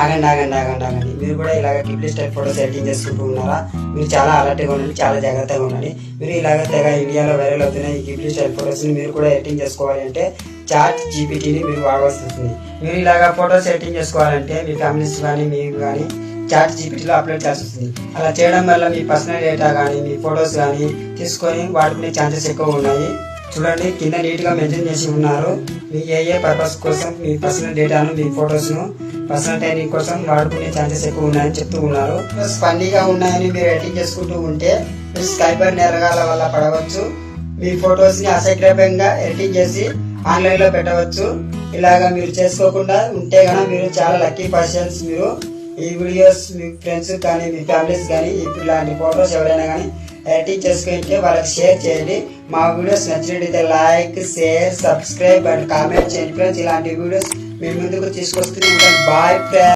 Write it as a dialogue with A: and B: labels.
A: ఆగండి ఆగండి ఆగండి ఆగండి మీరు కూడా ఇలాగ గిఫ్ట్ స్టైల్ ఫోటోస్ ఎడిటింగ్ చేసుకుంటూ ఉన్నారా? మీరు చాలా అలర్ట్గా ఉండండి, చాలా జాగ్రత్తగా ఉండండి. మీరు ఇలాగ తెగ ఇండియాలో వైరల్ అవుతున్న ఈ గిఫ్ట్ స్టైల్ ఫోటోస్ని మీరు కూడా ఎడిటింగ్ చేసుకోవాలి అంటే చాట్ జీపీటీని మీరు వాడవలసి వస్తుంది. మీరు ఇలాగ ఫోటోస్ ఎడిటింగ్ చేసుకోవాలంటే మీ ఫ్యామిలీస్ కానీ మీకు కానీ చాట్ జీపీటీలో అప్లోడ్ చేయాల్సి వస్తుంది. అలా చేయడం వల్ల మీ పర్సనల్ డేటా కానీ మీ ఫొటోస్ కానీ తీసుకొని వాడుకునే ఛాన్సెస్ ఎక్కువ ఉన్నాయి. చూడండి, కింద నీట్గా మెన్షన్ చేసి ఉన్నారు. మీ ఏ పర్పస్ కోసం మీ పర్సనల్ డేటాను మీ ఫొటోస్ను పర్సనల్ ట్రైనింగ్ కోసం వాడుకునే ఛాన్సెస్ ఎక్కువ ఉన్నాయని చెప్తూ ఉన్నారు. ఫన్నీగా ఉన్నాయని మీరు ఎడిటింగ్ చేసుకుంటూ ఉంటే మీరు సైబర్ నేరగాల వల్ల పడవచ్చు. మీ ఫొటోస్ని అసక్రమంగా ఎడిటింగ్ చేసి ఆన్లైన్లో పెట్టవచ్చు. ఇలాగా మీరు చేసుకోకుండా ఉంటే కనుక మీరు చాలా లక్కీ పర్సన్స్. మీరు ఈ వీడియోస్ మీ ఫ్రెండ్స్ కానీ మీ ఫ్యామిలీస్ కానీ ఇలాంటి ఫొటోస్ ఎవరైనా కానీ ఎడిటింగ్ చేసుకుంటే వాళ్ళకి షేర్ చేయండి. మా వీడియోస్ నచ్చినట్టయితే like, share, subscribe and comment చేయండి ఫ్రెండ్స్. ఇలాంటి వీడియోస్ మీ ముందుకు తీసుకొస్తూనే ఉంటాను. Bye friends.